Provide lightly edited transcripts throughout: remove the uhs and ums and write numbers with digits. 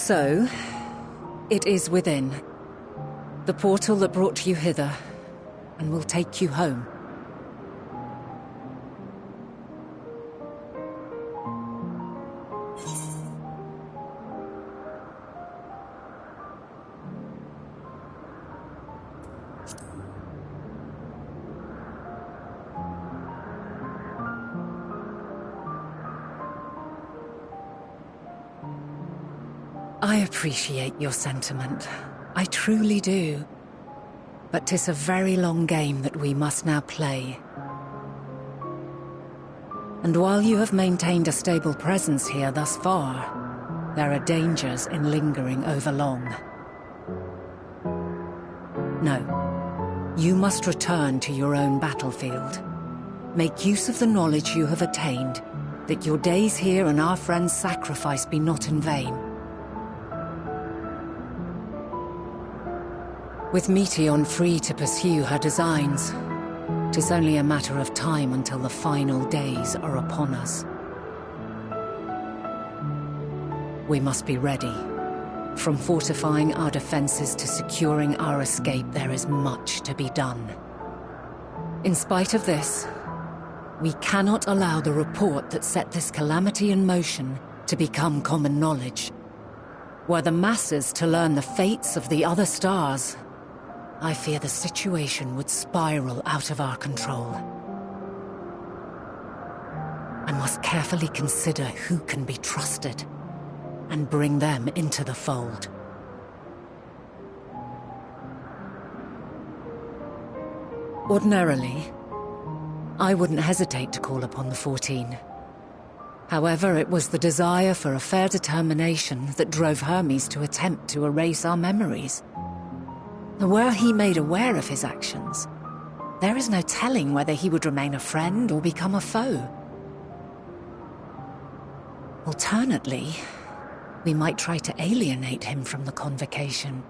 So, it is within. The portal that brought you hither, and will take you home. I appreciate your sentiment. I truly do. But 'tis a very long game that we must now play. And while you have maintained a stable presence here thus far, there are dangers in lingering over long. No. You must return to your own battlefield. Make use of the knowledge you have attained, that your days here and our friends' sacrifice be not in vain. With Meteion free to pursue her designs, 'tis only a matter of time until the final days are upon us. We must be ready. From fortifying our defenses to securing our escape, there is much to be done. In spite of this, we cannot allow the report that set this calamity in motion to become common knowledge. Were the masses to learn the fates of the other stars, I fear the situation would spiral out of our control. I must carefully consider who can be trusted and bring them into the fold. Ordinarily, I wouldn't hesitate to call upon the 14. However, it was the desire for a fair determination that drove Hermes to attempt to erase our memories. Were he made aware of his actions, there is no telling whether he would remain a friend or become a foe. Alternately, we might try to alienate him from the convocation.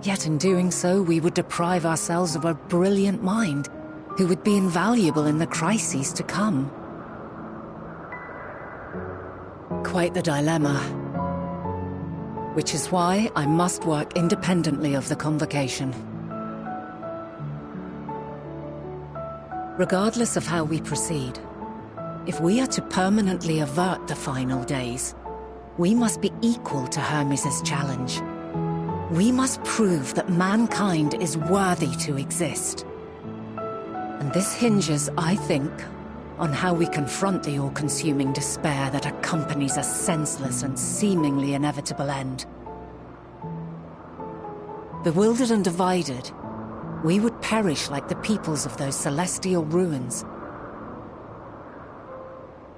Yet in doing so, we would deprive ourselves of a brilliant mind who would be invaluable in the crises to come. Quite the dilemma. Which is why I must work independently of the convocation. Regardless of how we proceed, if we are to permanently avert the final days, we must be equal to Hermes' challenge. We must prove that mankind is worthy to exist. And this hinges, I think, on how we confront the all-consuming despair that accompanies a senseless and seemingly inevitable end. Bewildered and divided, we would perish like the peoples of those celestial ruins.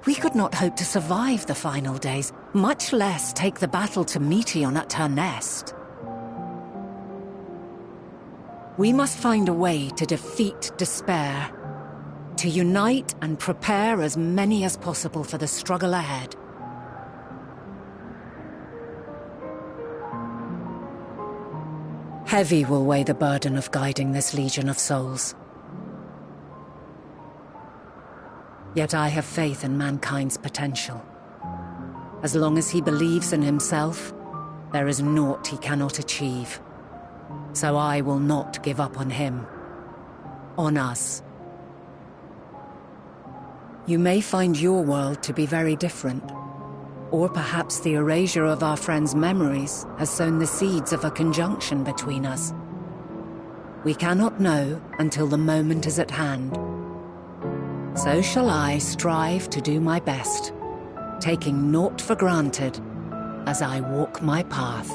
We could not hope to survive the final days, much less take the battle to Meteion at her nest. We must find a way to defeat despair, to unite and prepare as many as possible for the struggle ahead. Heavy will weigh the burden of guiding this legion of souls. Yet I have faith in mankind's potential. As long as he believes in himself, there is naught he cannot achieve. So I will not give up on him, on us. You may find your world to be very different, or perhaps the erasure of our friends' memories has sown the seeds of a conjunction between us. We cannot know until the moment is at hand. So shall I strive to do my best, taking naught for granted as I walk my path.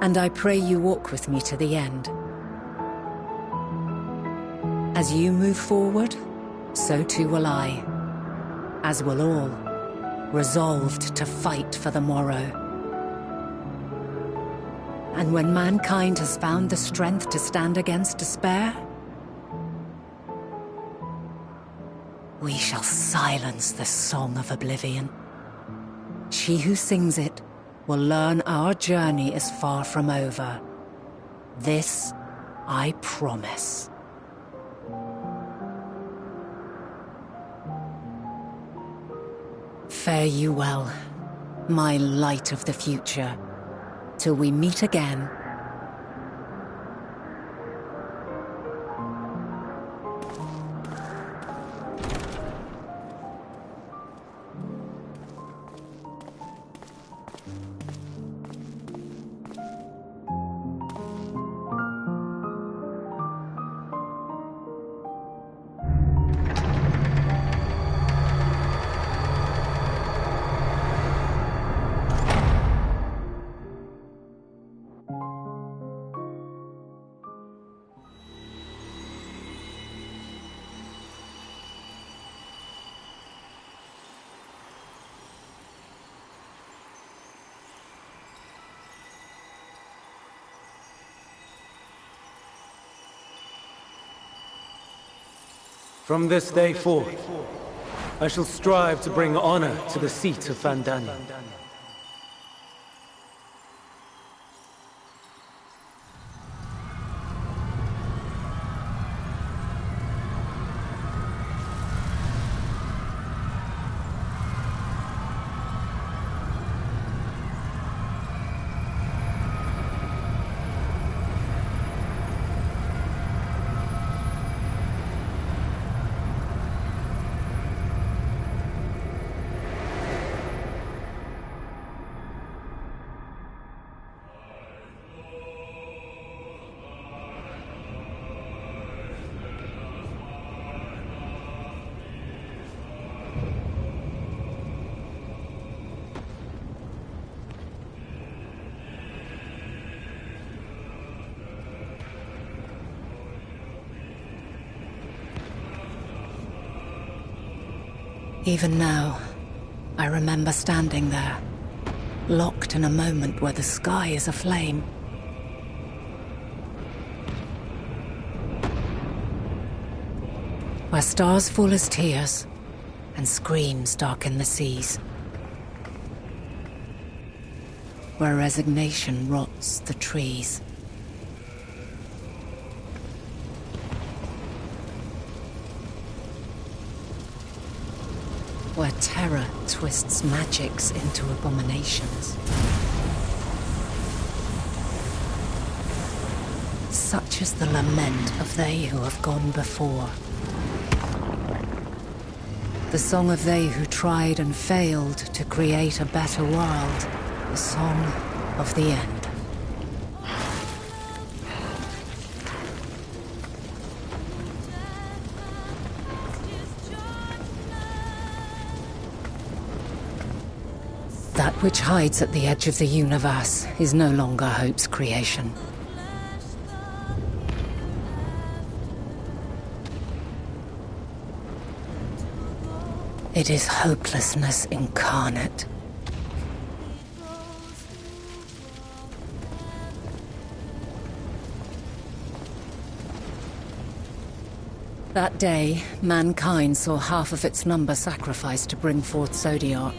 And I pray you walk with me to the end. As you move forward, so too will I, as will all, resolved to fight for the morrow. And when mankind has found the strength to stand against despair, we shall silence the song of oblivion. She who sings it will learn our journey is far from over. This I promise. Fare you well, my light of the future. Till we meet again. From this day forth, I shall strive to bring honor to the seat of Vandani. Even now, I remember standing there, locked in a moment where the sky is aflame. Where stars fall as tears, and screams darken the seas. Where resignation rots the trees. Where terror twists magics into abominations. Such is the lament of they who have gone before. The song of they who tried and failed to create a better world. The song of the end. That which hides at the edge of the universe is no longer hope's creation. It is hopelessness incarnate. That day, mankind saw half of its number sacrificed to bring forth Zodiac.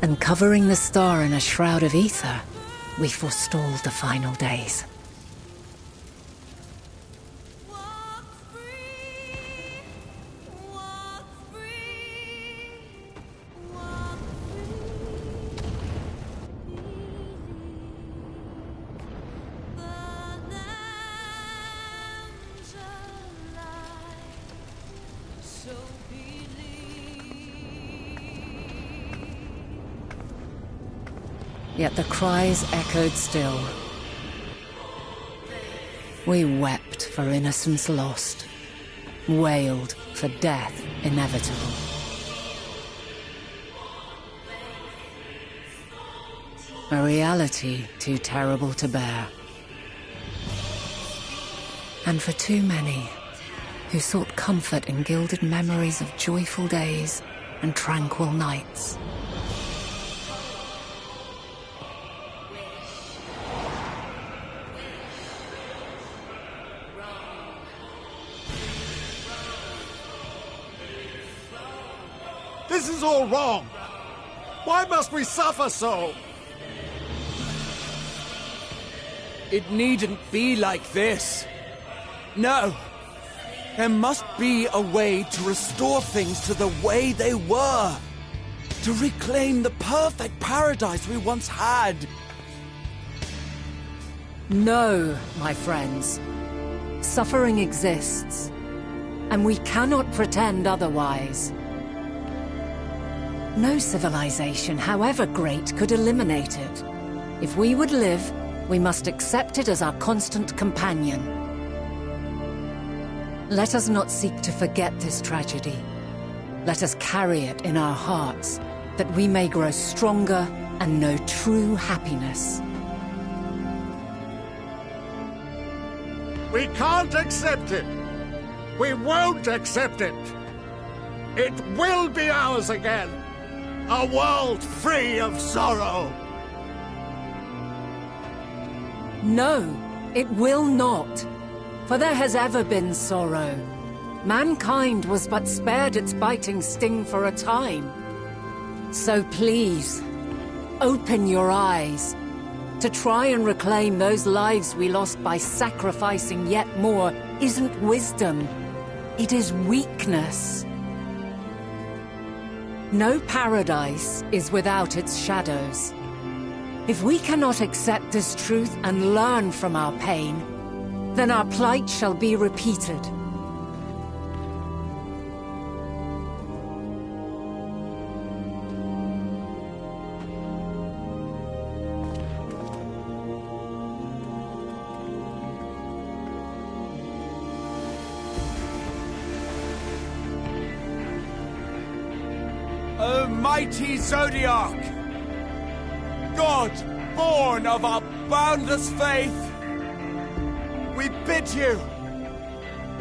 And covering the star in a shroud of ether, we forestalled the final days. Yet the cries echoed still. We wept for innocence lost, wailed for death inevitable. A reality too terrible to bear. And for too many who sought comfort in gilded memories of joyful days and tranquil nights. This is all wrong! Why must we suffer so? It needn't be like this. No. There must be a way to restore things to the way they were. To reclaim the perfect paradise we once had. No, my friends. Suffering exists, and we cannot pretend otherwise. No civilization, however great, could eliminate it. If we would live, we must accept it as our constant companion. Let us not seek to forget this tragedy. Let us carry it in our hearts, that we may grow stronger and know true happiness. We can't accept it. We won't accept it. It will be ours again. A world free of sorrow. No, it will not. For there has ever been sorrow. Mankind was but spared its biting sting for a time. So please, open your eyes. To try and reclaim those lives we lost by sacrificing yet more isn't wisdom. It is weakness. No paradise is without its shadows. If we cannot accept this truth and learn from our pain, then our plight shall be repeated. O mighty Zodiac! God, born of our boundless faith, we bid you,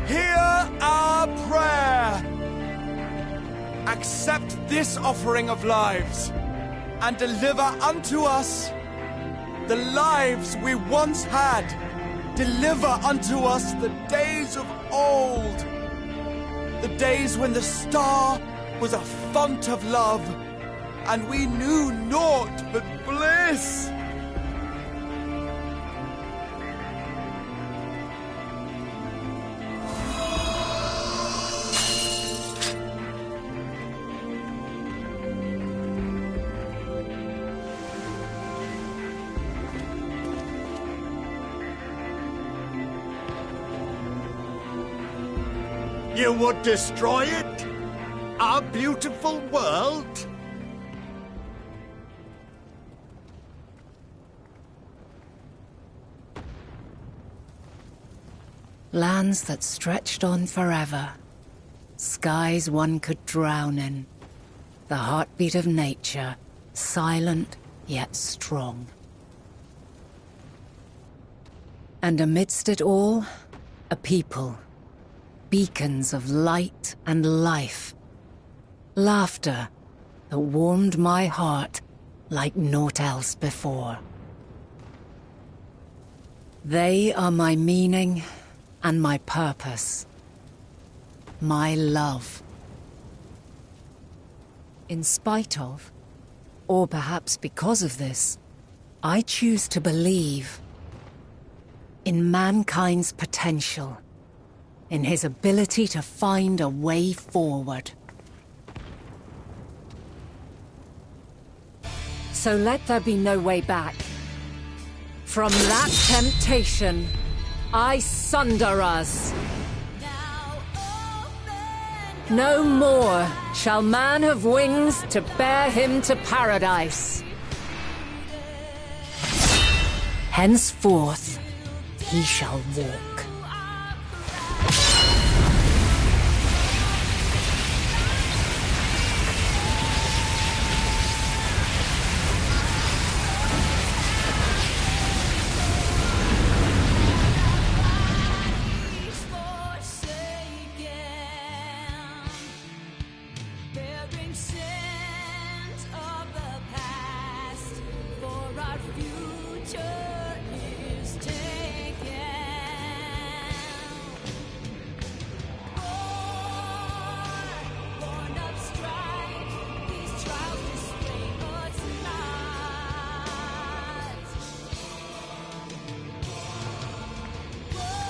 hear our prayer. Accept this offering of lives, and deliver unto us the lives we once had. Deliver unto us the days of old, the days when the star was a font of love, and we knew naught but bliss. You would destroy it? Our beautiful world? Lands that stretched on forever. Skies one could drown in. The heartbeat of nature, silent yet strong. And amidst it all, a people. Beacons of light and life. Laughter that warmed my heart like naught else before. They are my meaning and my purpose. My love. In spite of, or perhaps because of this, I choose to believe in mankind's potential, in his ability to find a way forward. So let there be no way back. From that temptation, I sunder us. No more shall man have wings to bear him to paradise. Henceforth, he shall walk.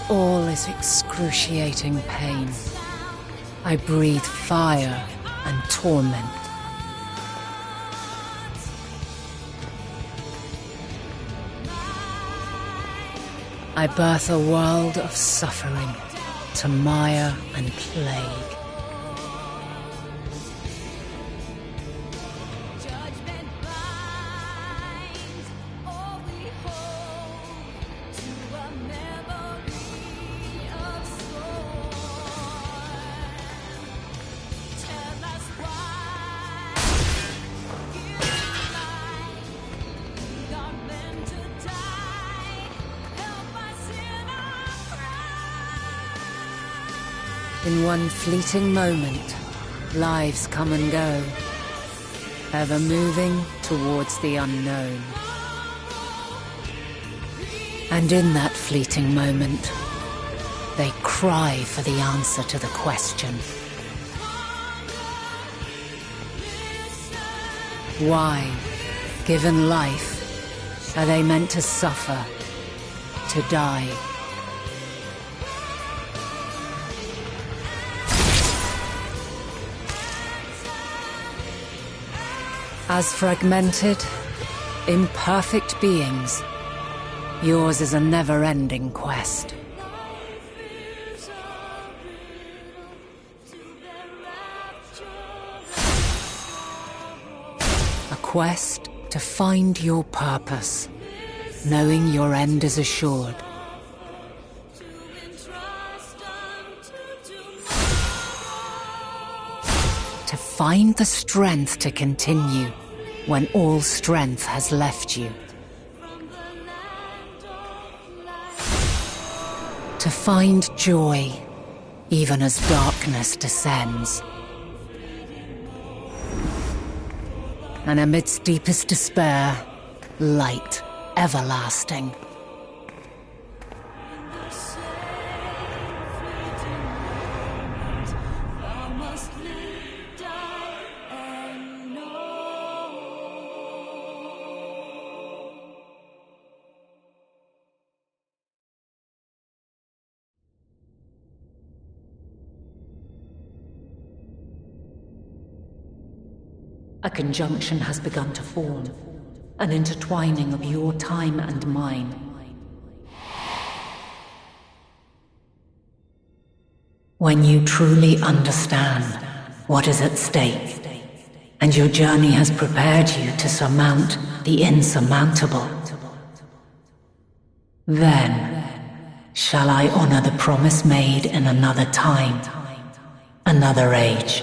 All is excruciating pain. I breathe fire and torment. I birth a world of suffering to mire and plague. In one fleeting moment, lives come and go, ever moving towards the unknown. And in that fleeting moment, they cry for the answer to the question. Why, given life, are they meant to suffer, to die? As fragmented, imperfect beings, yours is a never-ending quest. A quest to find your purpose, knowing your end is assured. To find the strength to continue when all strength has left you. To find joy even as darkness descends. And amidst deepest despair, light everlasting. A conjunction has begun to form, an intertwining of your time and mine. When you truly understand what is at stake, and your journey has prepared you to surmount the insurmountable, then shall I honor the promise made in another time, another age.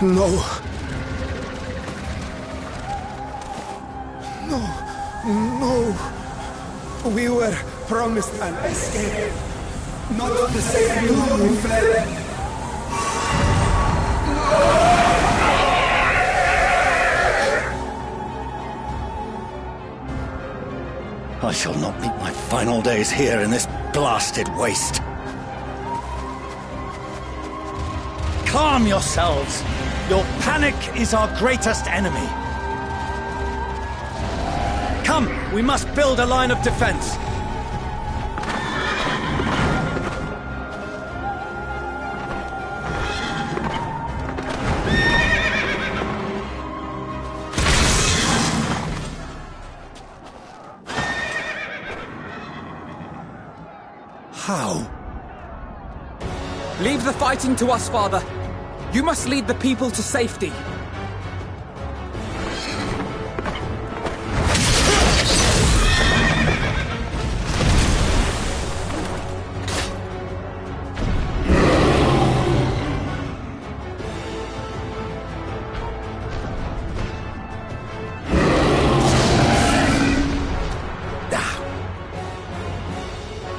No. No. No. We were promised an escape. Not the same you we fled. I shall not meet my final days here in this blasted waste. Calm yourselves! Your panic is our greatest enemy. Come, we must build a line of defense. How? Leave the fighting to us, Father. You must lead the people to safety.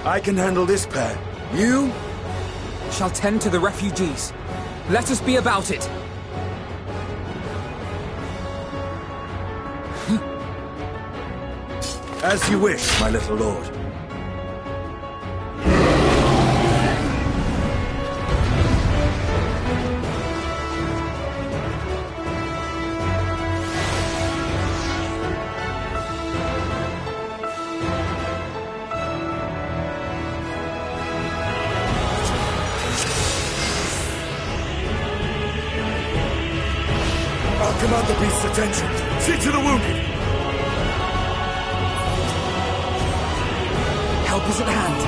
I can handle this pair. You? Shall tend to the refugees. Let us be about it. As you wish, my little lord. I'll command the beast's attention. See to the wounded. Help is at hand.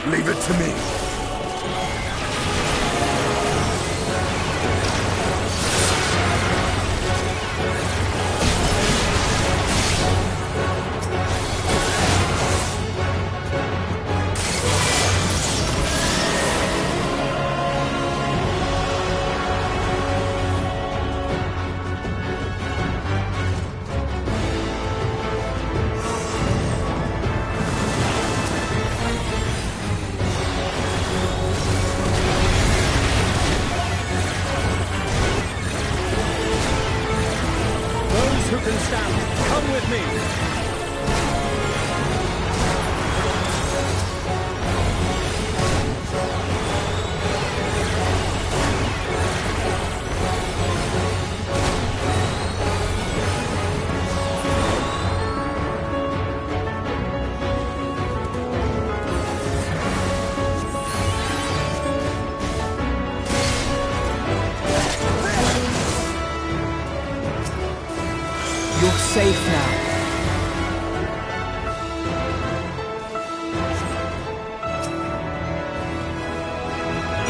Leave it to me.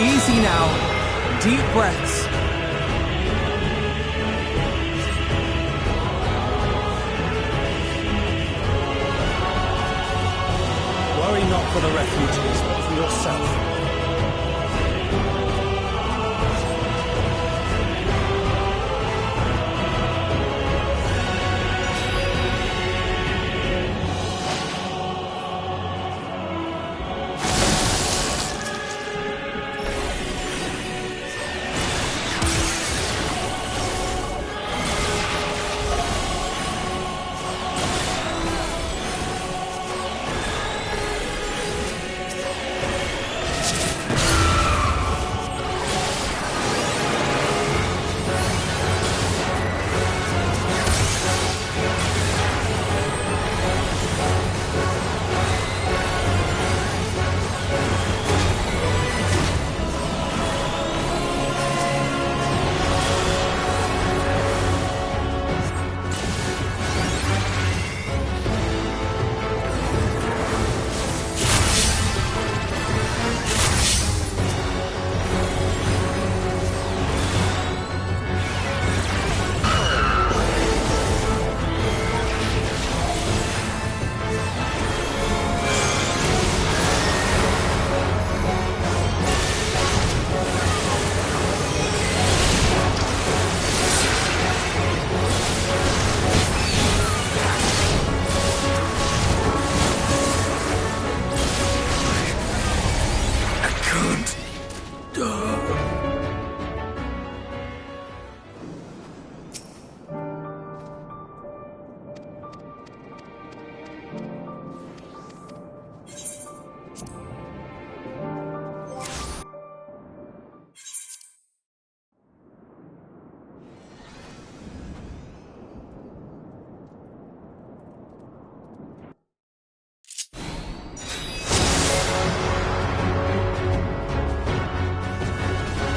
Easy now. Deep breaths. Worry not for the refugees, but for yourself.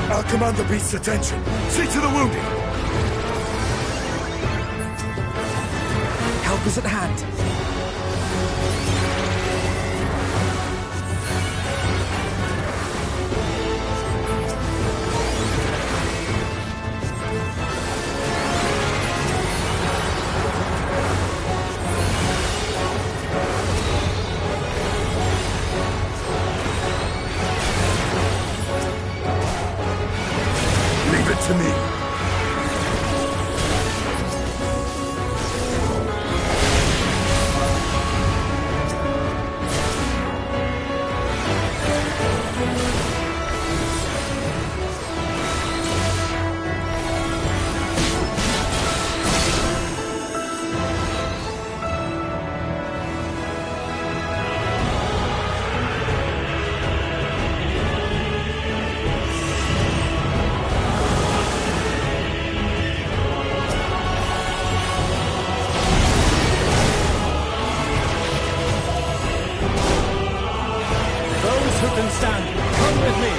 I'll command the beast's attention. See to the wounded. Help is at hand. Leave it to me. Those who can stand, come with me.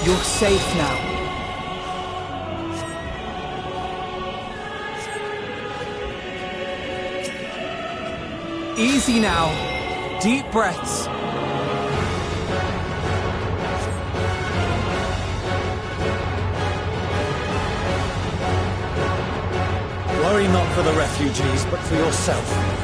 You're safe now. Easy now. Deep breaths. Worry not for the refugees, but for yourself.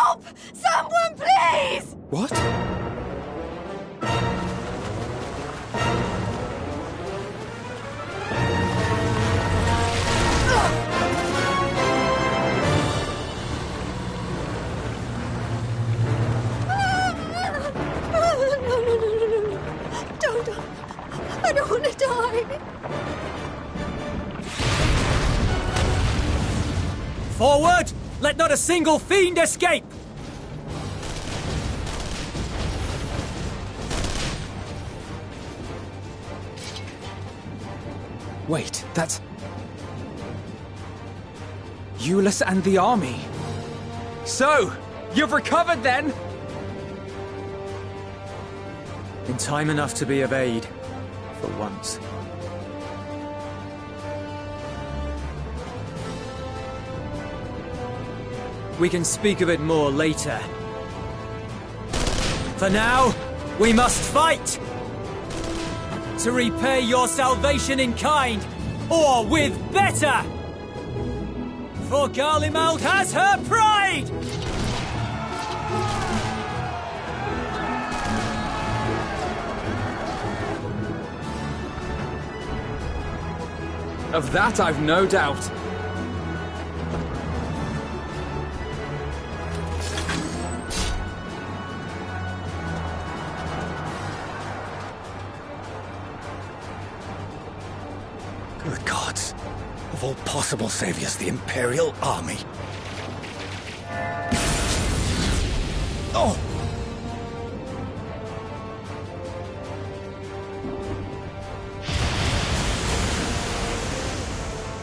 Help! Someone, please! What? No. Don't. I don't want to die. Forward! Let not a single fiend escape! Wait, that's... Euless and the army. So, you've recovered then? In time enough to be of aid, for once. We can speak of it more later. For now, we must fight! To repay your salvation in kind, or with better! For Garlemald has her pride! Of that I've no doubt. Good gods. Of all possible saviors, the Imperial Army. Oh!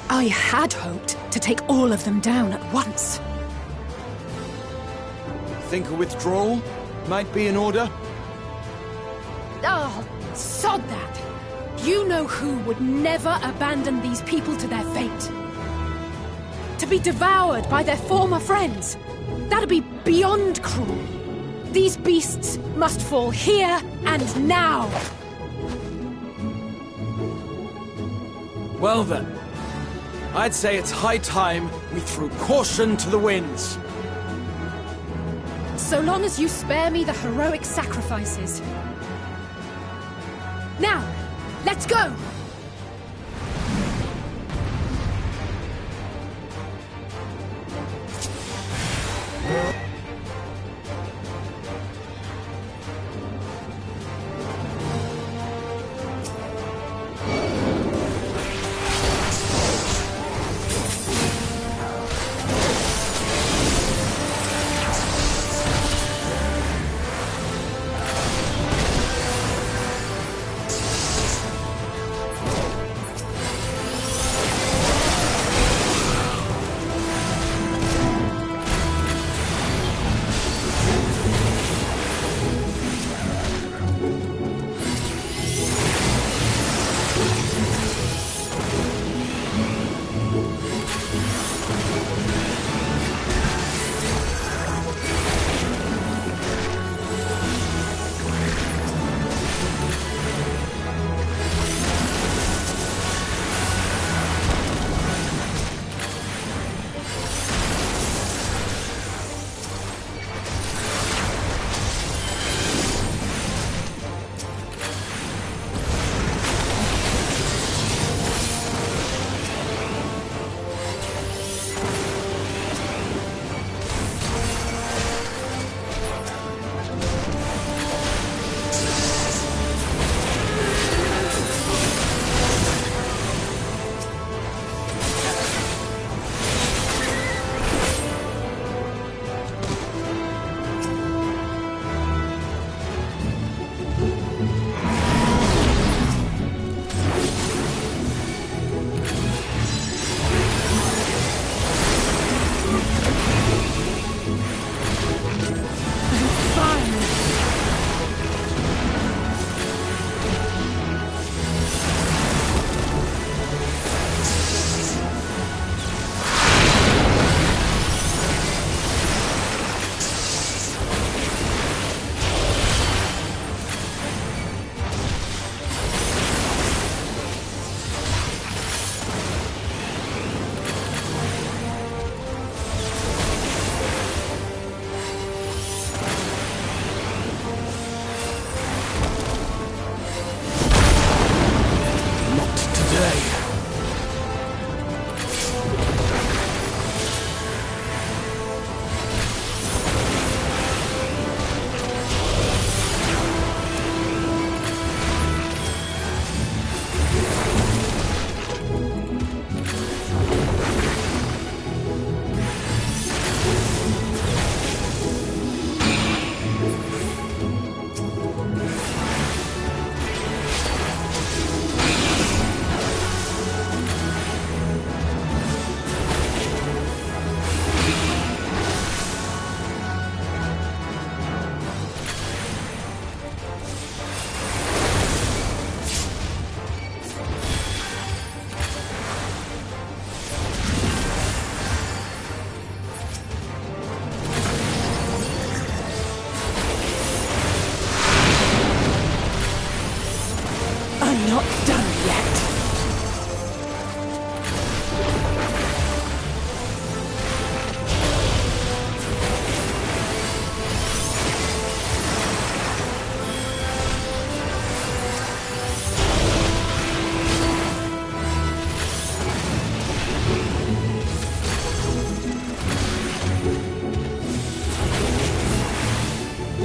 I had hoped to take all of them down at once. Think a withdrawal might be in order? Oh, sod that! You know who would never abandon these people to their fate. To be devoured by their former friends. That'd be beyond cruel. These beasts must fall here and now. Well then, I'd say it's high time we threw caution to the winds. So long as you spare me the heroic sacrifices. Now, let's go!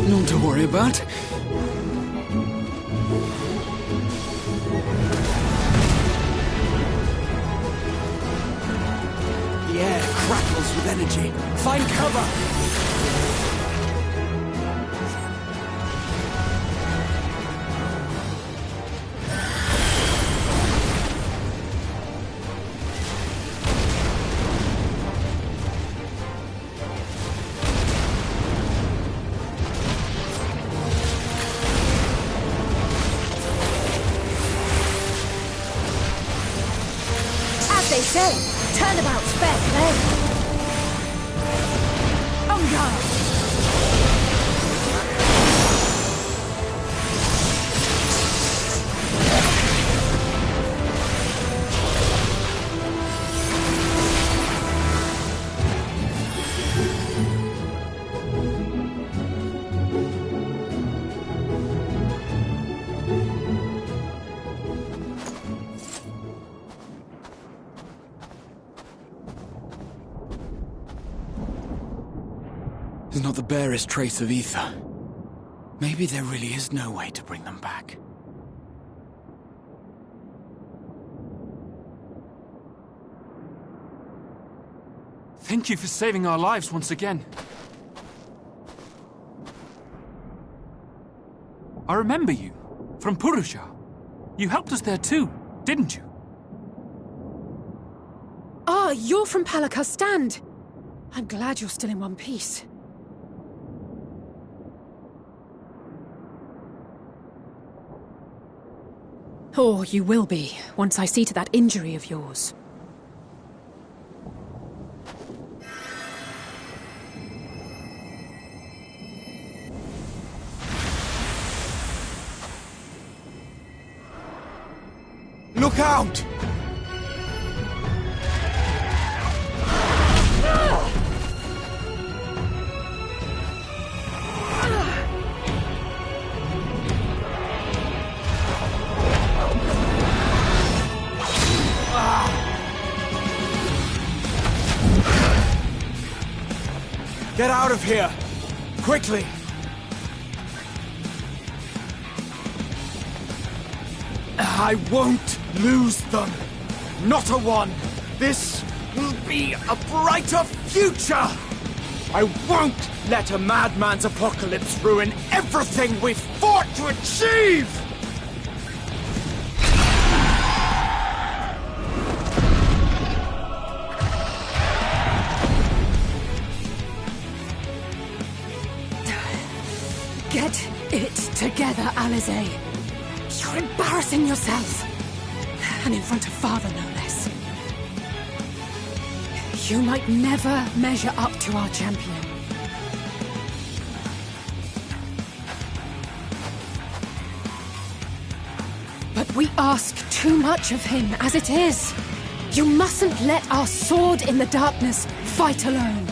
None to worry about. The air crackles with energy. Find cover! They say, turnabout's fair play. On guard! There's not the barest trace of ether. Maybe there really is no way to bring them back. Thank you for saving our lives once again. I remember you, from Purusha. You helped us there too, didn't you? Ah, you're from Palaka's stand. I'm glad you're still in one piece. Or you will be, once I see to that injury of yours. Look out! Get out of here! Quickly! I won't lose them! Not a one! This will be a brighter future! I won't let a madman's apocalypse ruin everything we've fought to achieve! Get it together, Alizé. You're embarrassing yourself. And in front of Father, no less. You might never measure up to our champion. But we ask too much of him as it is. You mustn't let our sword in the darkness fight alone.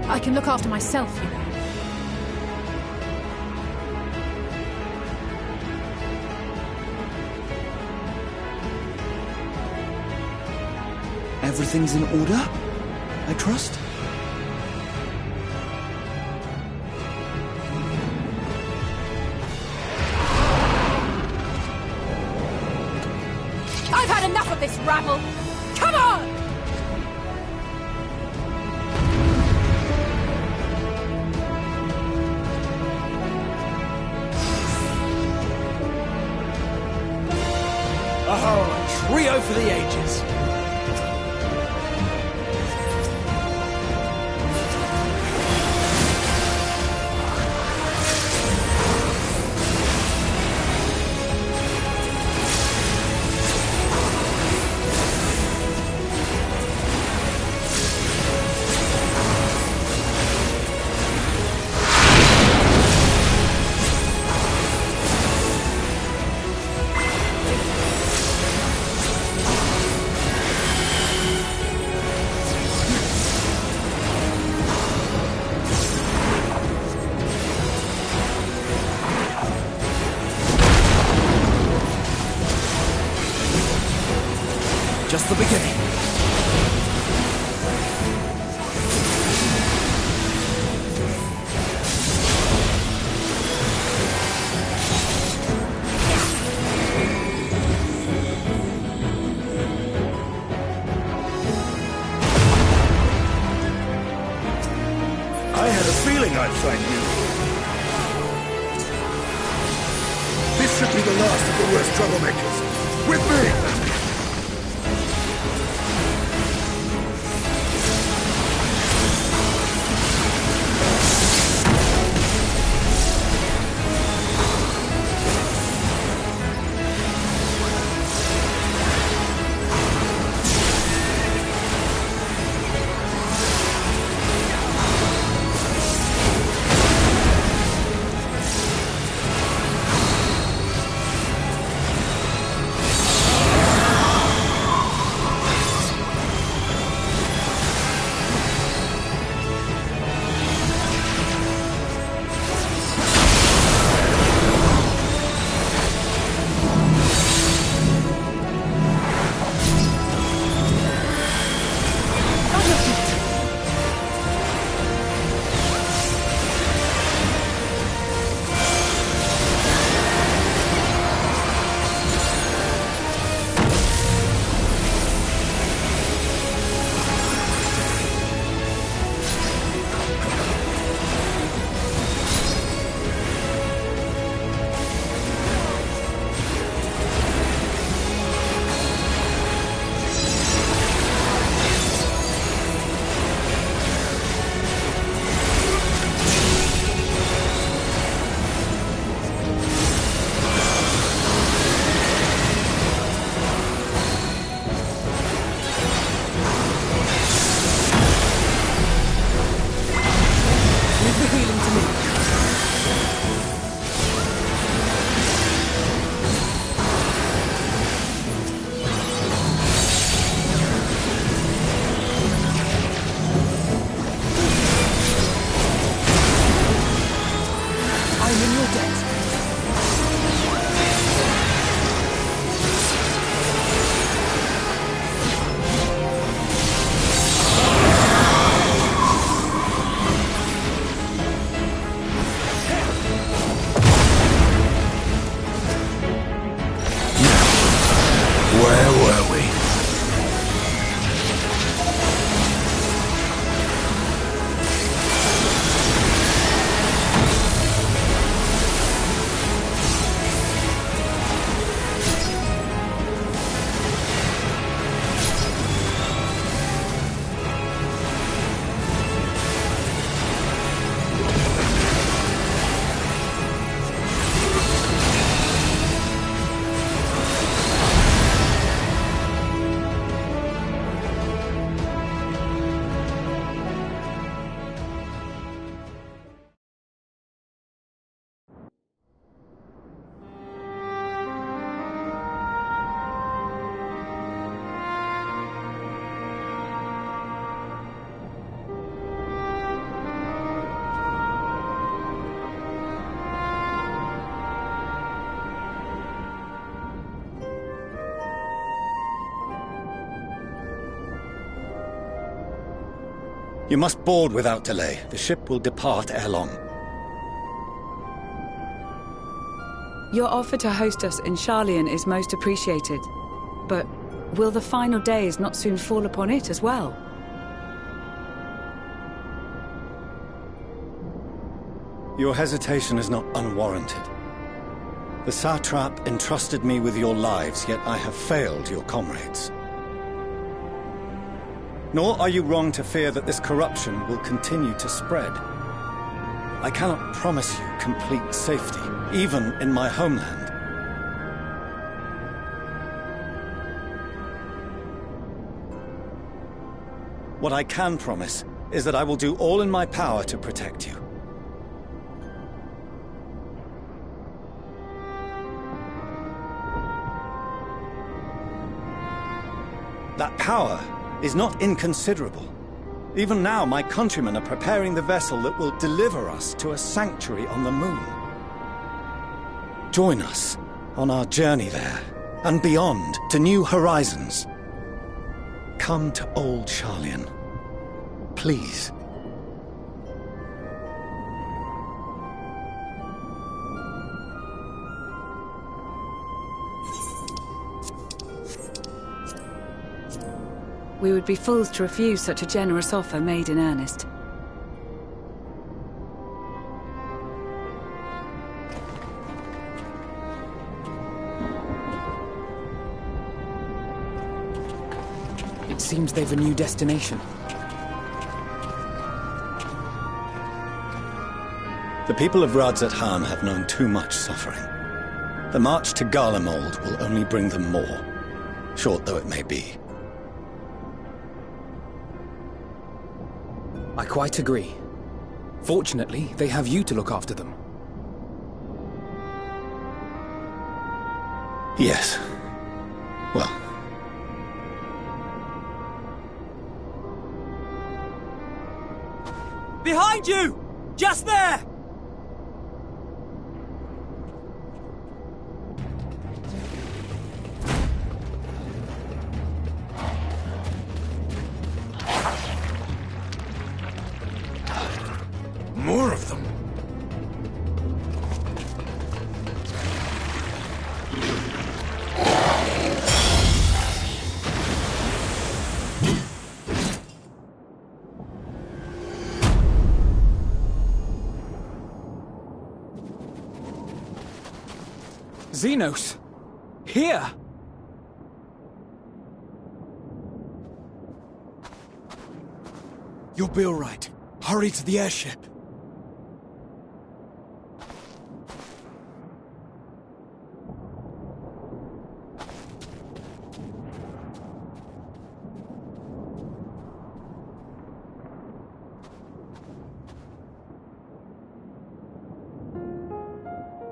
I can look after myself, you know. Everything's in order, I trust? I've had enough of this rabble! Come on! Oh, a trio for the ages. just the beginning. I had a feeling I'd find you. This should be the last of the worst troublemakers. With me! You must board without delay. The ship will depart ere long. Your offer to host us in Sharlayan is most appreciated. But will the final days not soon fall upon it as well? Your hesitation is not unwarranted. The satrap entrusted me with your lives, yet I have failed your comrades. Nor are you wrong to fear that this corruption will continue to spread. I cannot promise you complete safety, even in my homeland. What I can promise is that I will do all in my power to protect you. That power is not inconsiderable. Even now, my countrymen are preparing the vessel that will deliver us to a sanctuary on the moon. Join us on our journey there, and beyond, to new horizons. come to old Sharlayan. Please. We would be fools to refuse such a generous offer made in earnest. It seems they've a new destination. The people of Radzat-Han have known too much suffering. The march to Garlemald will only bring them more, short though it may be. I quite agree. Fortunately, they have you to look after them. Yes. Well. Behind you! Just there! More of them. Xenos! Here! You'll be all right. Hurry to the airship.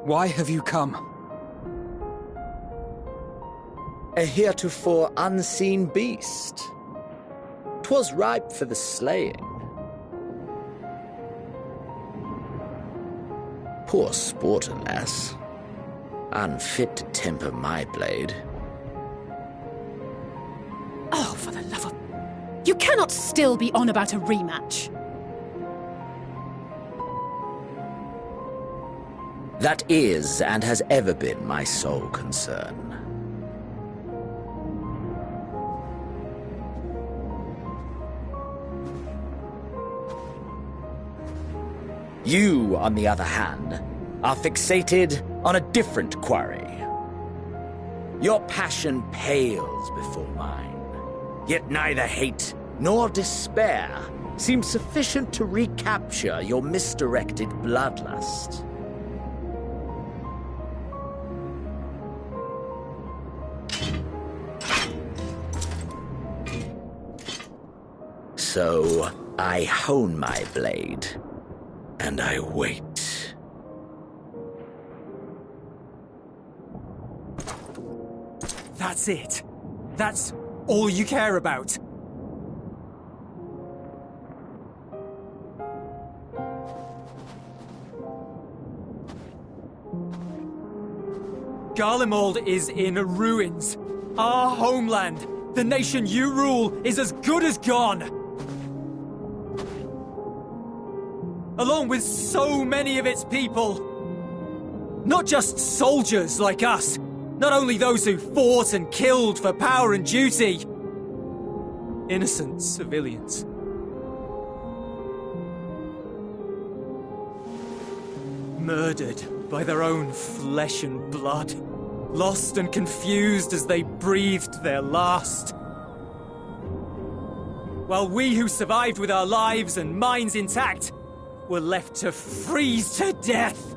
Why have you come? A heretofore unseen beast. 'Twas ripe for the slaying. Poor sport, alas. Unfit to temper my blade. Oh, for the love of... You cannot still be on about a rematch. That is, and has ever been, my sole concern. You, on the other hand, are fixated on a different quarry. Your passion pales before mine, yet neither hate nor despair seem sufficient to recapture your misdirected bloodlust. So, I hone my blade, and I wait. That's it. That's all you care about. Garlemald is in ruins. Our homeland, the nation you rule, is as good as gone. Along with so many of its people. Not just soldiers like us. Not only those who fought and killed for power and duty. Innocent civilians. Murdered by their own flesh and blood. Lost and confused as they breathed their last. While we who survived with our lives and minds intact were left to freeze to death.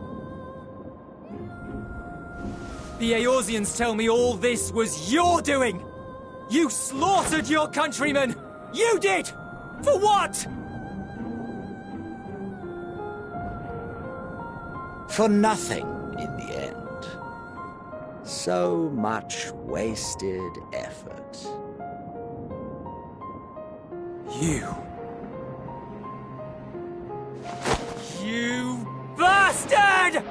The Eorzeans tell me all this was your doing! You slaughtered your countrymen! You did! For what? For nothing, in the end. So much wasted effort. You bastard!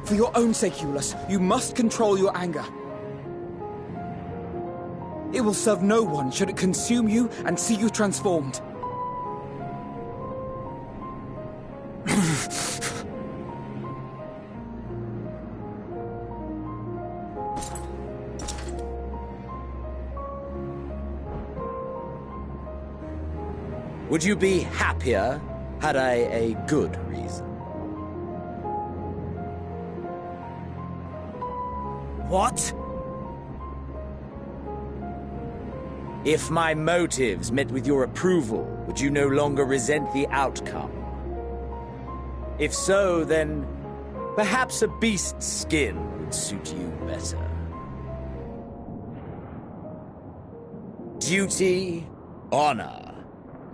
For your own sake, Eulus, you must control your anger. It will serve no one should it consume you and see you transformed. Would you be happier had I a good reason? What? If my motives met with your approval, would you no longer resent the outcome? If so, then perhaps a beast's skin would suit you better. Duty, honor,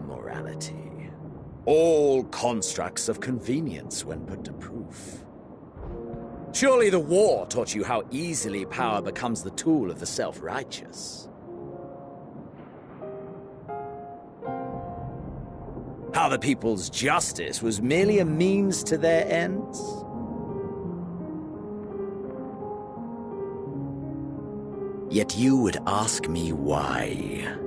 morality. All constructs of convenience when put to proof. Surely the war taught you how easily power becomes the tool of the self-righteous. How the people's justice was merely a means to their ends? Yet you would ask me why.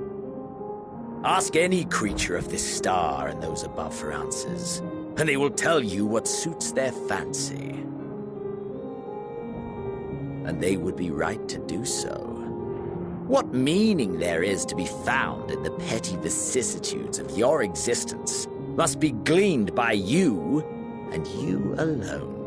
Ask any creature of this star and those above for answers, and they will tell you what suits their fancy. And they would be right to do so. What meaning there is to be found in the petty vicissitudes of your existence must be gleaned by you, and you alone.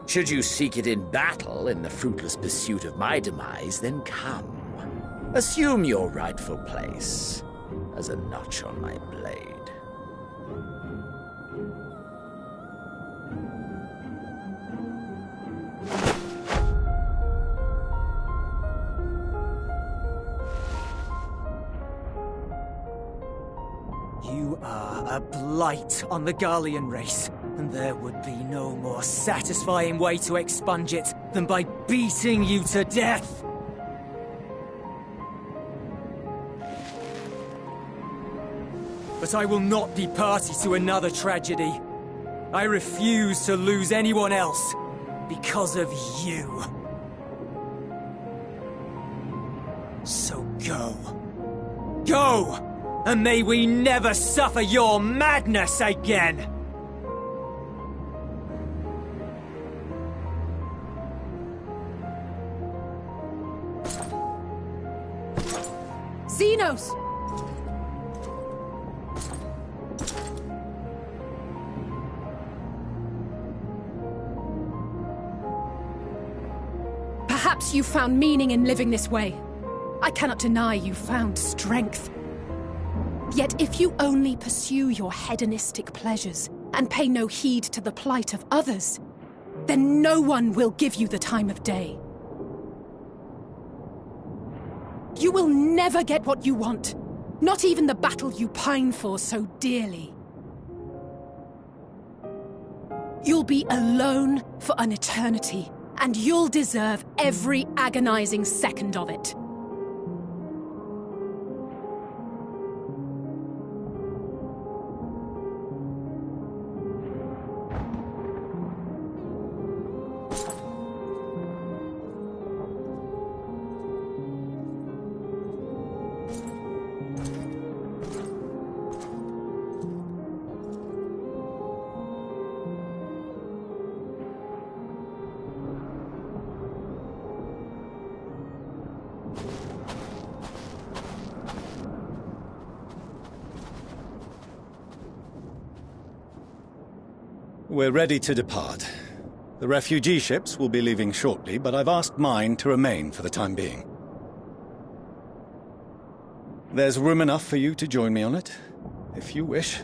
Should you seek it in battle in the fruitless pursuit of my demise, then come. Assume your rightful place as a notch on my blade. You are a blight on the Garlean race, and there would be no more satisfying way to expunge it than by beating you to death! But I will not be party to another tragedy. I refuse to lose anyone else because of you. So go. Go! And may we never suffer your madness again! Xenos! Perhaps you found meaning in living this way. I cannot deny you found strength. Yet if you only pursue your hedonistic pleasures and pay no heed to the plight of others, then no one will give you the time of day. You will never get what you want, not even the battle you pine for so dearly. You'll be alone for an eternity, and you'll deserve every agonizing second of it. We're ready to depart. The refugee ships will be leaving shortly, but I've asked mine to remain for the time being. There's room enough for you to join me on it, if you wish.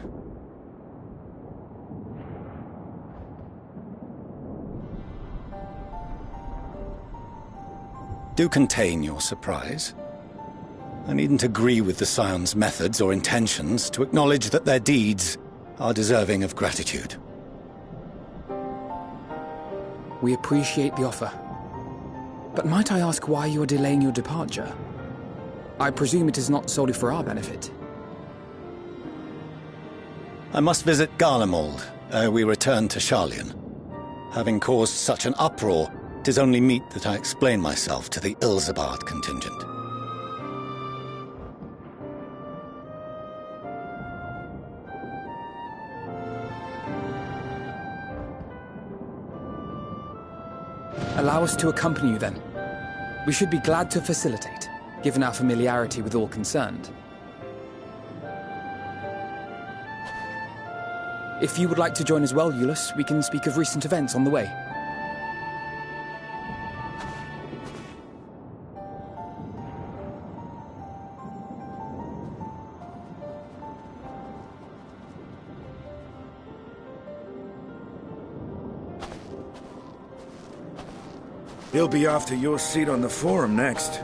Do contain your surprise. I needn't agree with the Scion's methods or intentions to acknowledge that their deeds are deserving of gratitude. We appreciate the offer. But might I ask why you are delaying your departure? I presume it is not solely for our benefit. I must visit Garlemald We return to Sharlayan. Having caused such an uproar, 'tis only meet that I explain myself to the Ilzabard contingent. Allow us to accompany you then. We should be glad to facilitate, given our familiarity with all concerned. If you would like to join as well, Eulus, we can speak of recent events on the way. He'll be after your seat on the forum next.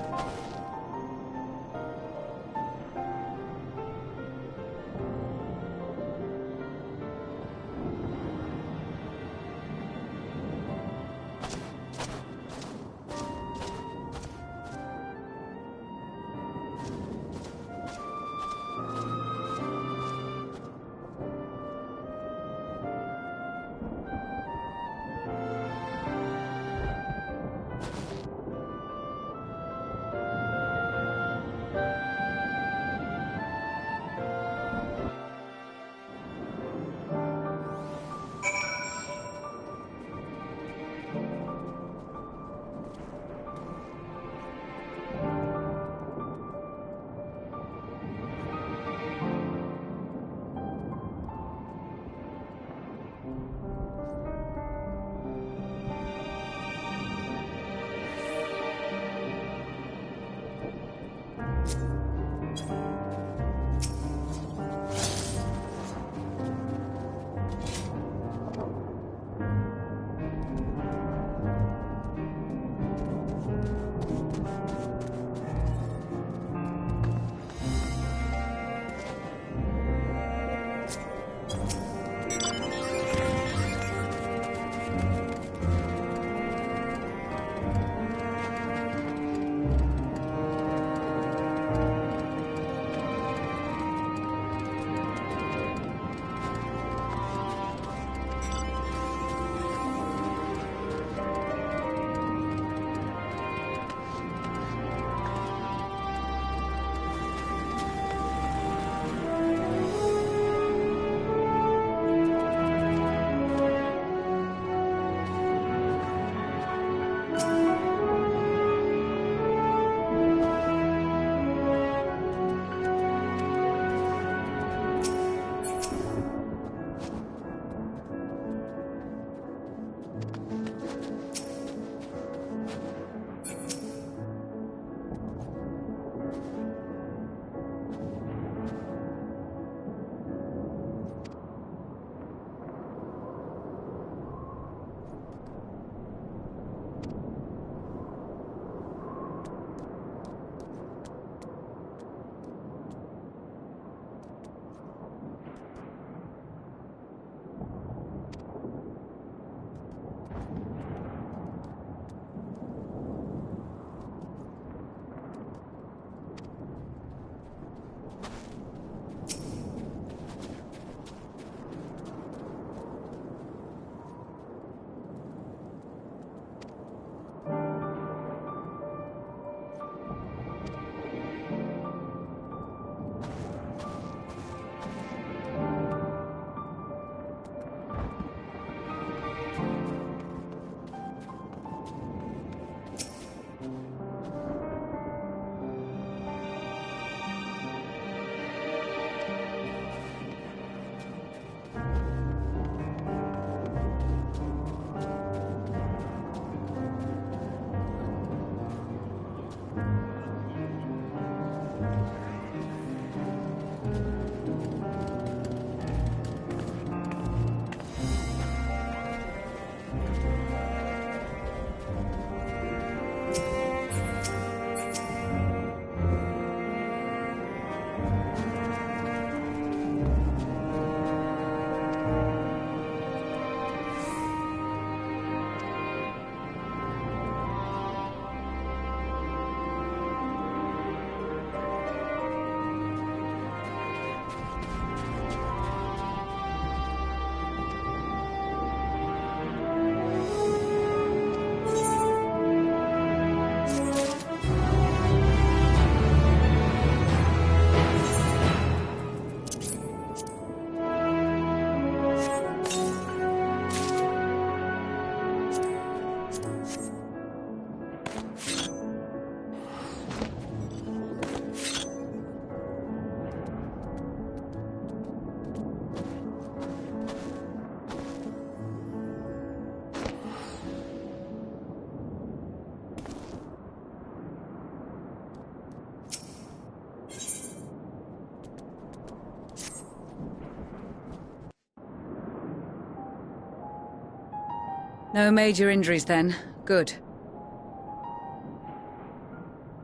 No major injuries then. Good.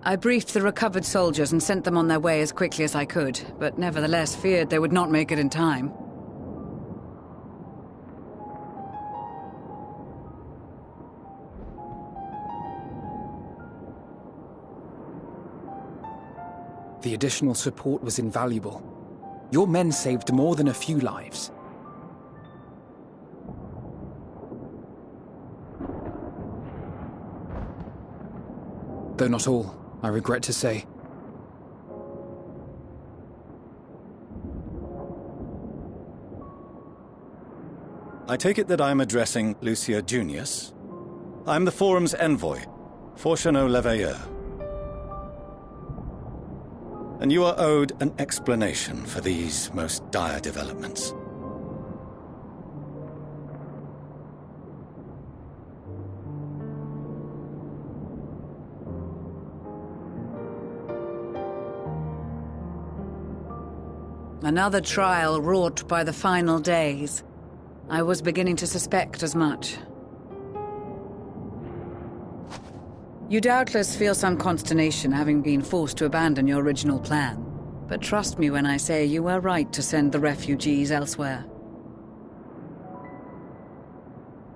I briefed the recovered soldiers and sent them on their way as quickly as I could, but nevertheless feared they would not make it in time. The additional support was invaluable. Your men saved more than a few lives. Though not all, I regret to say. I take it that I'm addressing Lucia Junius? I'm the Forum's envoy, Fortuneau Leveilleur. And you are owed an explanation for these most dire developments. Another trial wrought by the final days. I was beginning to suspect as much. You doubtless feel some consternation having been forced to abandon your original plan. But trust me when I say you were right to send the refugees elsewhere.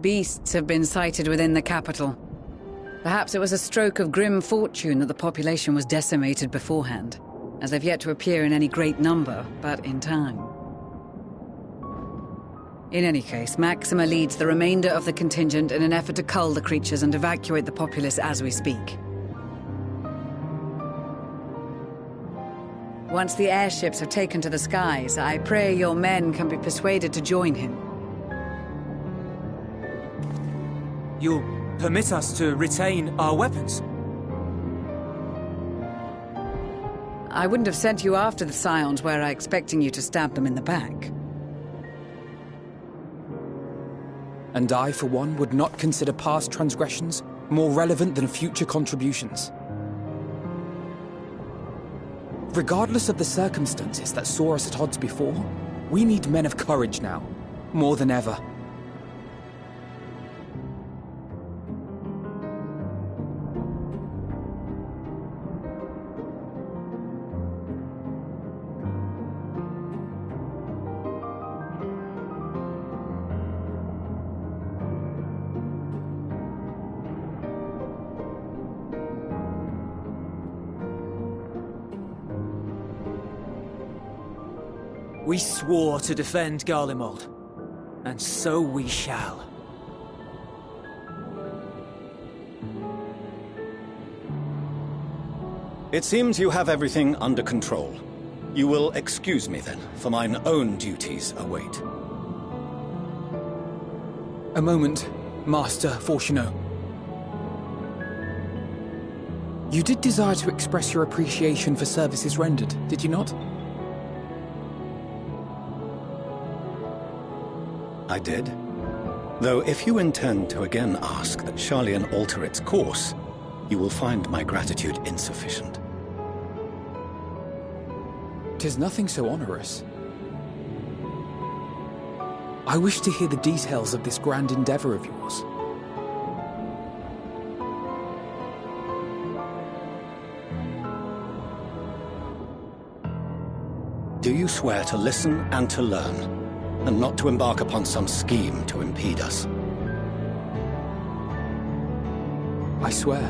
Beasts have been sighted within the capital. Perhaps it was a stroke of grim fortune that the population was decimated beforehand, as they've yet to appear in any great number, but in time. In any case, Maxima leads the remainder of the contingent in an effort to cull the creatures and evacuate the populace as we speak. Once the airships have taken to the skies, I pray your men can be persuaded to join him. You'll permit us to retain our weapons? I wouldn't have sent you after the Scions were I expecting you to stab them in the back. And I, for one, would not consider past transgressions more relevant than future contributions. Regardless of the circumstances that saw us at odds before, we need men of courage now, more than ever. We swore to defend Garlemald, and so we shall. It seems you have everything under control. You will excuse me then, for mine own duties await. A moment, Master Fortuneau. You did desire to express your appreciation for services rendered, did you not? I did. Though if you intend to again ask that Charlian alter its course, you will find my gratitude insufficient. 'Tis nothing so onerous. I wish to hear the details of this grand endeavor of yours. Do you swear to listen and to learn, and not to embark upon some scheme to impede us? I swear.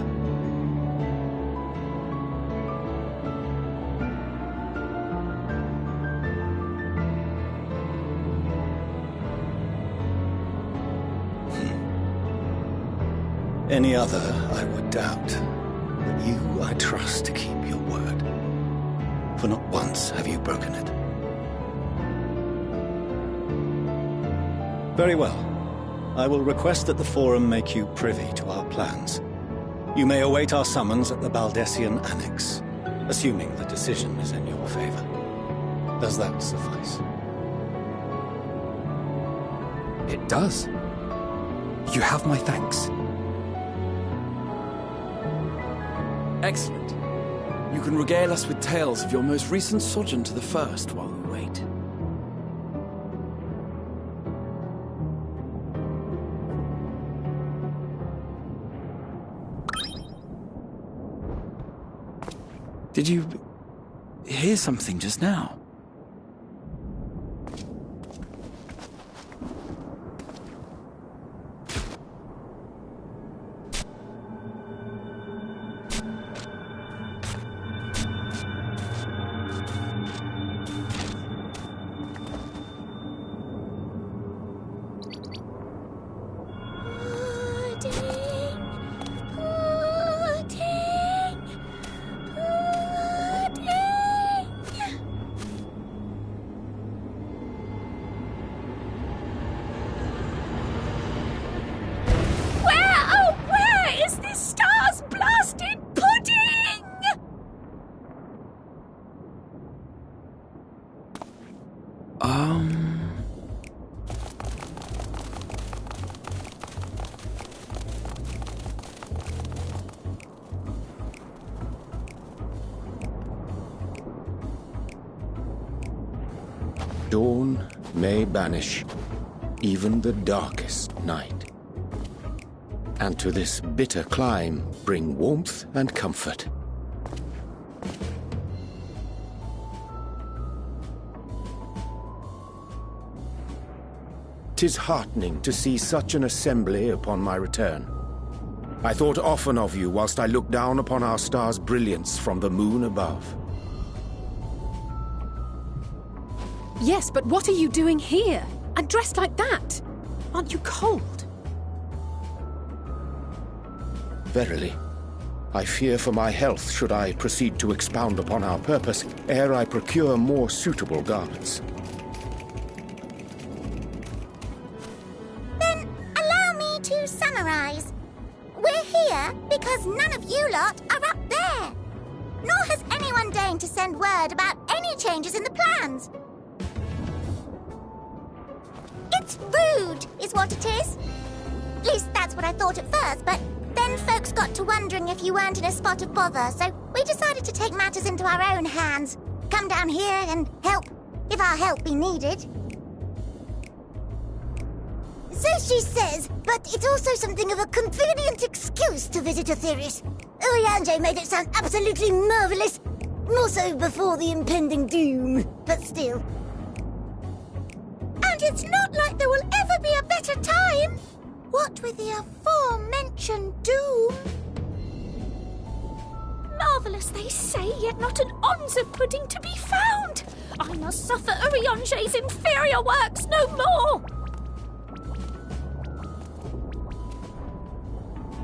Any other, I would doubt. But you, I trust to keep your word. For not once have you broken it. Very well. I will request that the Forum make you privy to our plans. You may await our summons at the Baldessian Annex, assuming the decision is in your favor. Does that suffice? It does. You have my thanks. Excellent. You can regale us with tales of your most recent sojourn to the First while we wait. Did you hear something just now? Dawn may banish even the darkest night, and to this bitter clime bring warmth and comfort. 'Tis heartening to see such an assembly upon my return. I thought often of you whilst I looked down upon our star's brilliance from the moon above. Yes, but what are you doing here? And dressed like that? Aren't you cold? Verily, I fear for my health should I proceed to expound upon our purpose ere I procure more suitable garments. Then allow me to summarize. We're here because none of you lot are up there. Nor has anyone deigned to send word about any changes in the plans. It's rude, is what it is. At least that's what I thought at first, but then folks got to wondering if you weren't in a spot of bother, so we decided to take matters into our own hands. Come down here and help, if our help be needed. So she says, but it's also something of a convenient excuse to visit Aetherius. Urianger made it sound absolutely marvelous. More so before the impending doom, but still. And it's not like there will ever be a better time. What with the aforementioned doom? Marvellous, they say, yet not an ounce of pudding to be found. I must suffer Urianger's inferior works no more.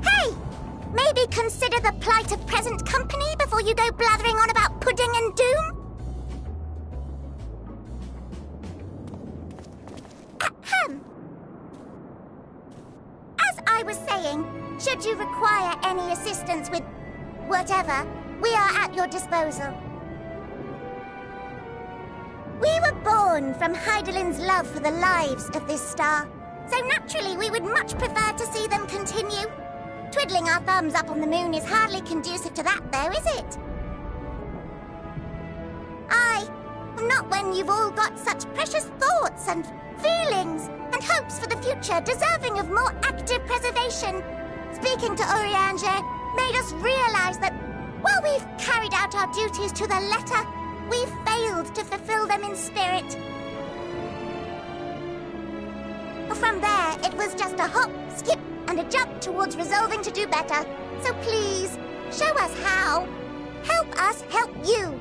Hey! Maybe consider the plight of present company before you go blathering on about pudding and doom? Ahem. As I was saying, should you require any assistance with whatever, we are at your disposal. We were born from Hydaelyn's love for the lives of this star, so naturally we would much prefer to see them continue. Twiddling our thumbs up on the moon is hardly conducive to that, though, is it? Aye, not when you've all got such precious thoughts and feelings and hopes for the future deserving of more active preservation. Speaking to Urianger made us realize that while we've carried out our duties to the letter, we've failed to fulfill them in spirit. From there, it was just a hop, skip, and a jump towards resolving to do better. So please, show us how. Help us help you.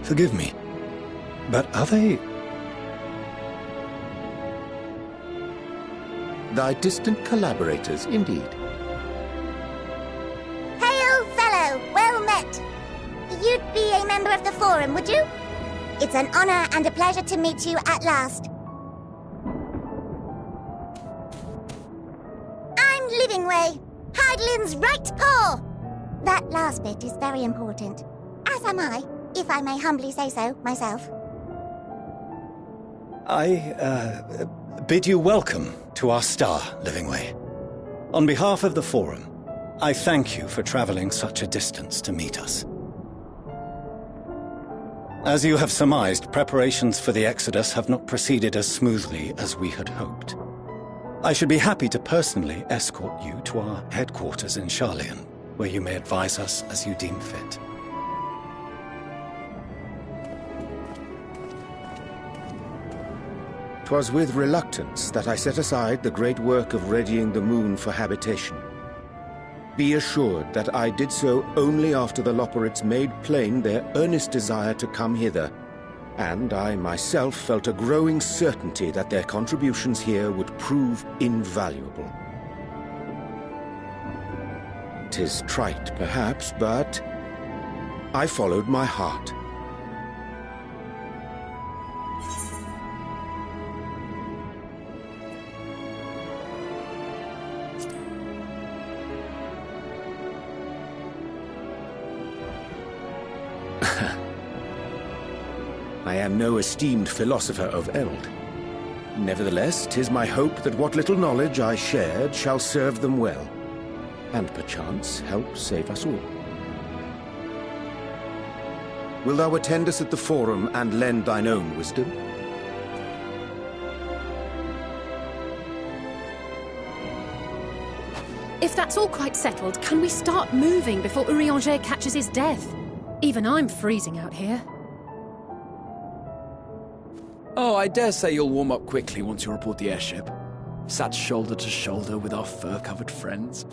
Forgive me, but are they... Thy distant collaborators, indeed. Hail, fellow! Well met! You'd be a member of the Forum, would you? It's an honor and a pleasure to meet you at last. I'm Livingway, Hydaelyn's right paw! That last bit is very important. As am I, if I may humbly say so myself. I bid you welcome to our star, Livingway. On behalf of the Forum, I thank you for traveling such a distance to meet us. As you have surmised, preparations for the Exodus have not proceeded as smoothly as we had hoped. I should be happy to personally escort you to our headquarters in Charlian, where you may advise us as you deem fit. 'Twas with reluctance that I set aside the great work of readying the moon for habitation. Be assured that I did so only after the Loperites made plain their earnest desire to come hither, and I myself felt a growing certainty that their contributions here would prove invaluable. 'Tis trite, perhaps, but I followed my heart. I am no esteemed philosopher of Eld. Nevertheless, 'tis my hope that what little knowledge I shared shall serve them well, and perchance help save us all. Wilt thou attend us at the Forum and lend thine own wisdom? If that's all quite settled, can we start moving before Urianger catches his death? Even I'm freezing out here. Oh, I dare say you'll warm up quickly once you report the airship. Sat shoulder to shoulder with our fur-covered friends.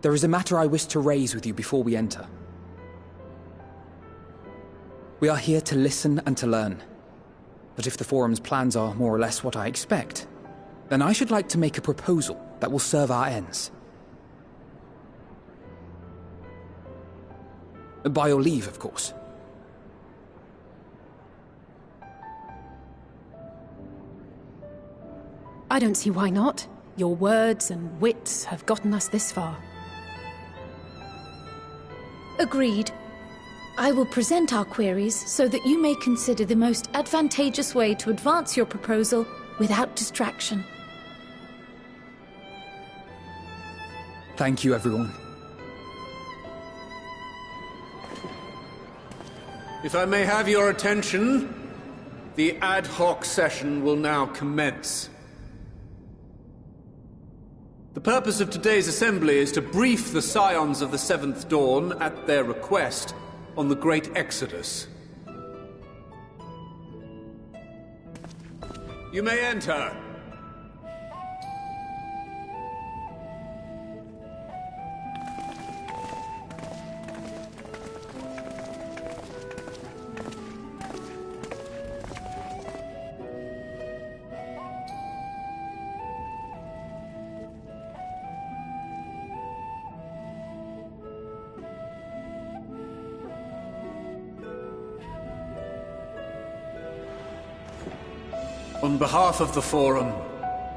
There is a matter I wish to raise with you before we enter. We are here to listen and to learn. But if the Forum's plans are more or less what I expect, then I should like to make a proposal that will serve our ends. By your leave, of course. I don't see why not. Your words and wits have gotten us this far. Agreed. I will present our queries so that you may consider the most advantageous way to advance your proposal without distraction. Thank you, everyone. If I may have your attention, the ad hoc session will now commence. The purpose of today's assembly is to brief the Scions of the Seventh Dawn, at their request, on the Great Exodus. You may enter. On behalf of the Forum,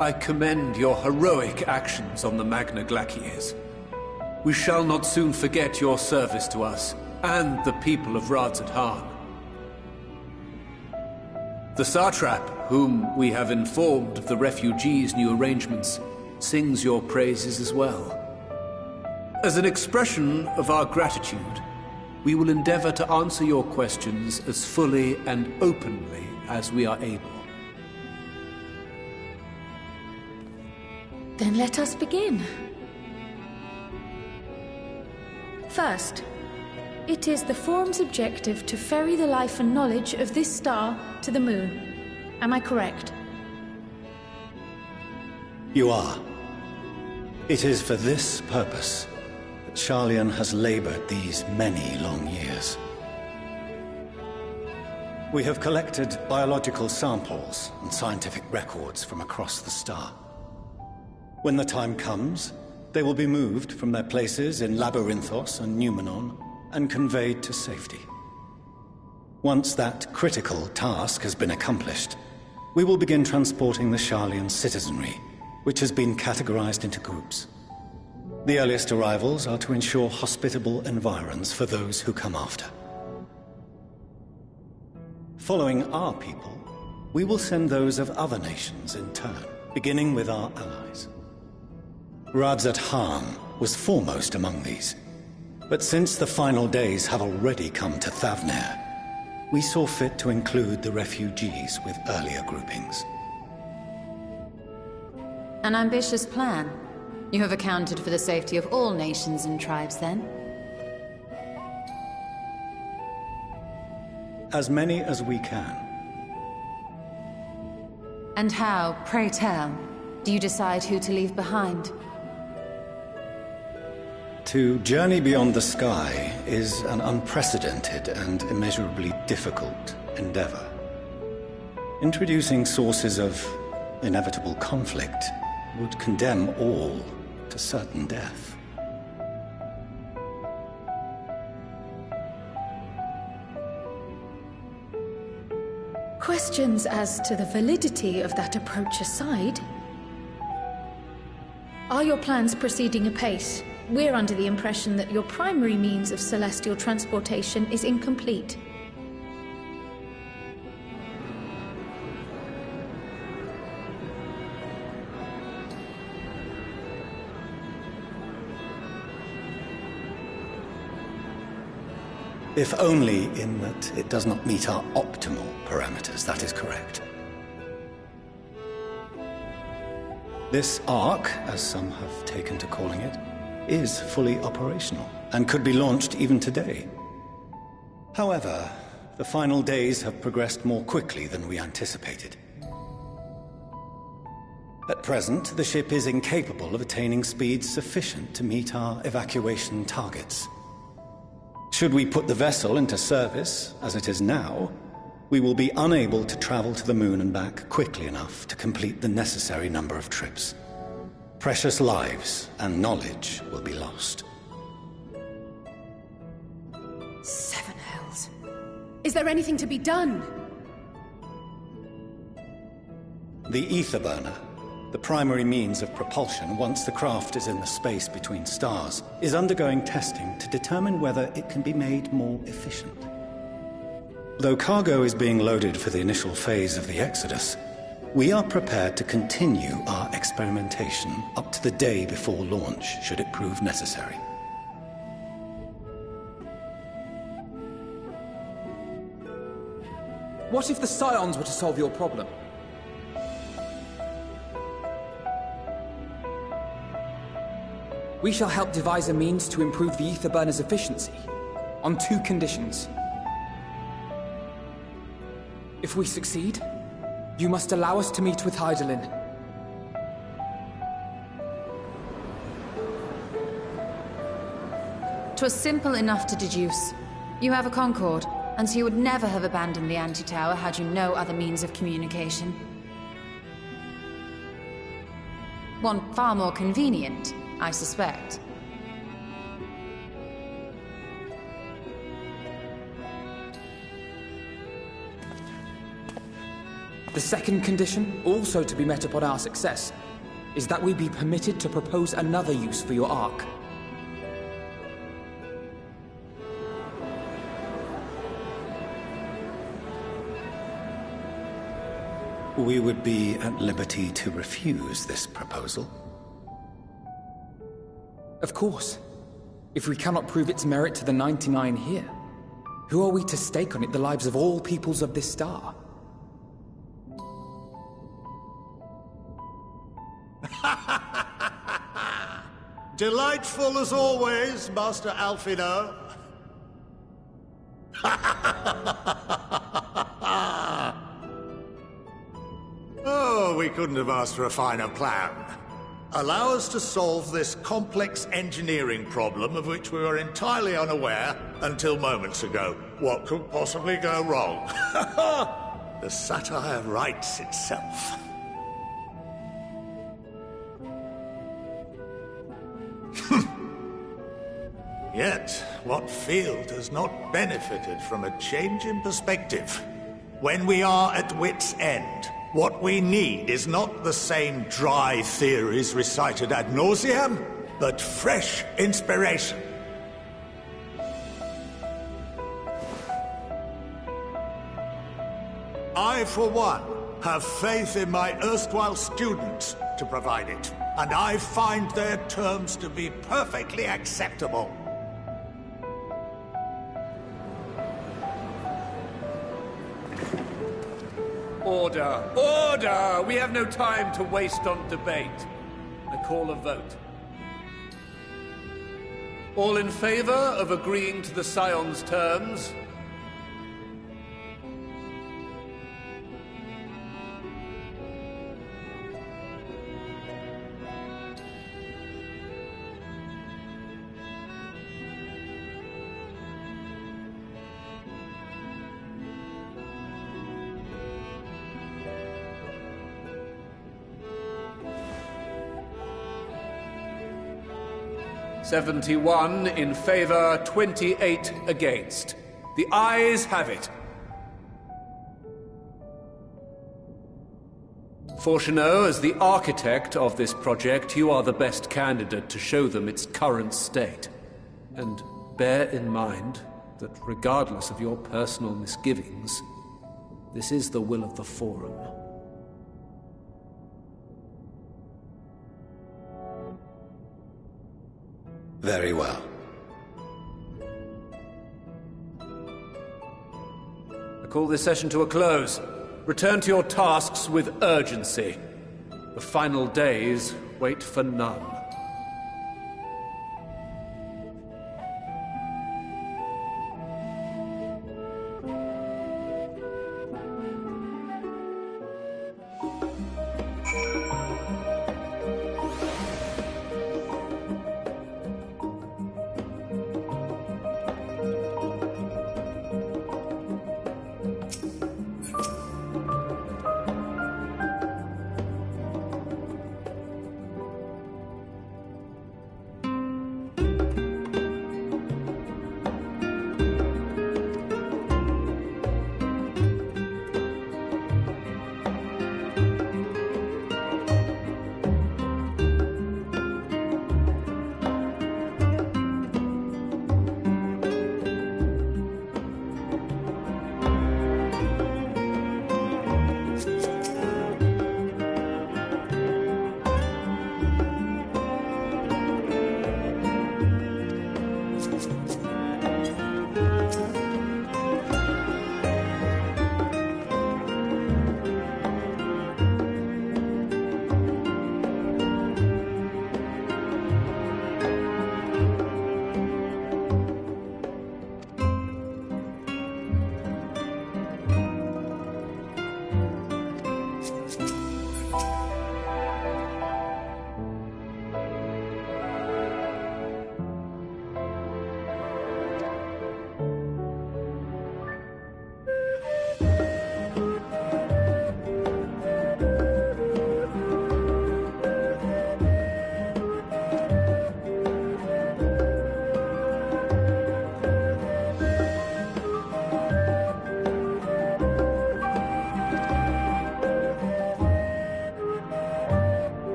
I commend your heroic actions on the Magna Glaciers. We shall not soon forget your service to us and the people of Radzat-Han. The Satrap, whom we have informed of the refugees' new arrangements, sings your praises as well. As an expression of our gratitude, we will endeavor to answer your questions as fully and openly as we are able. Then let us begin. First, it is the Forum's objective to ferry the life and knowledge of this star to the moon. Am I correct? You are. It is for this purpose that Sharlayan has labored these many long years. We have collected biological samples and scientific records from across the star. When the time comes, they will be moved from their places in Labyrinthos and Numenon and conveyed to safety. Once that critical task has been accomplished, we will begin transporting the Sharlayan citizenry, which has been categorized into groups. The earliest arrivals are to ensure hospitable environs for those who come after. Following our people, we will send those of other nations in turn, beginning with our allies. Radzat-Han was foremost among these, but since the final days have already come to Thavnair, we saw fit to include the refugees with earlier groupings. An ambitious plan. You have accounted for the safety of all nations and tribes, then? As many as we can. And how, pray tell, do you decide who to leave behind? To journey beyond the sky is an unprecedented and immeasurably difficult endeavor. Introducing sources of inevitable conflict would condemn all to certain death. Questions as to the validity of that approach aside, are your plans proceeding apace? We're under the impression that your primary means of celestial transportation is incomplete. If only in that it does not meet our optimal parameters, that is correct. This Ark, as some have taken to calling it, is fully operational and could be launched even today. However, the final days have progressed more quickly than we anticipated. At present, the ship is incapable of attaining speeds sufficient to meet our evacuation targets. Should we put the vessel into service, as it is now, we will be unable to travel to the moon and back quickly enough to complete the necessary number of trips. Precious lives and knowledge will be lost. Seven hells. Is there anything to be done? The ether burner, the primary means of propulsion once the craft is in the space between stars, is undergoing testing to determine whether it can be made more efficient. Though cargo is being loaded for the initial phase of the Exodus, we are prepared to continue our experimentation up to the day before launch, should it prove necessary. What if the Scions were to solve your problem? We shall help devise a means to improve the ether burner's efficiency, on 2 conditions. If we succeed, you must allow us to meet with Hydaelyn. 'Twas simple enough to deduce. You have a Concord, and so you would never have abandoned the anti-tower had you no other means of communication. One far more convenient, I suspect. The second condition, also to be met upon our success, is that we be permitted to propose another use for your Ark. We would be at liberty to refuse this proposal. Of course. If we cannot prove its merit to the 99 here, who are we to stake on it the lives of all peoples of this star? Delightful as always, Master Alfino. Oh, we couldn't have asked for a finer plan. Allow us to solve this complex engineering problem of which we were entirely unaware until moments ago. What could possibly go wrong? The satire writes itself. Yet, what field has not benefited from a change in perspective? When we are at wit's end, what we need is not the same dry theories recited ad nauseam, but fresh inspiration. I, for one, have faith in my erstwhile students to provide it, and I find their terms to be perfectly acceptable. Order! Order! We have no time to waste on debate. I call a vote. All in favor of agreeing to the Scion's terms? "71 in favor, 28 against. The ayes have it. Fortuneau, as the architect of this project, you are the best candidate to show them its current state. And bear in mind that regardless of your personal misgivings, this is the will of the Forum. Very well. I call this session to a close. Return to your tasks with urgency. The final days wait for none.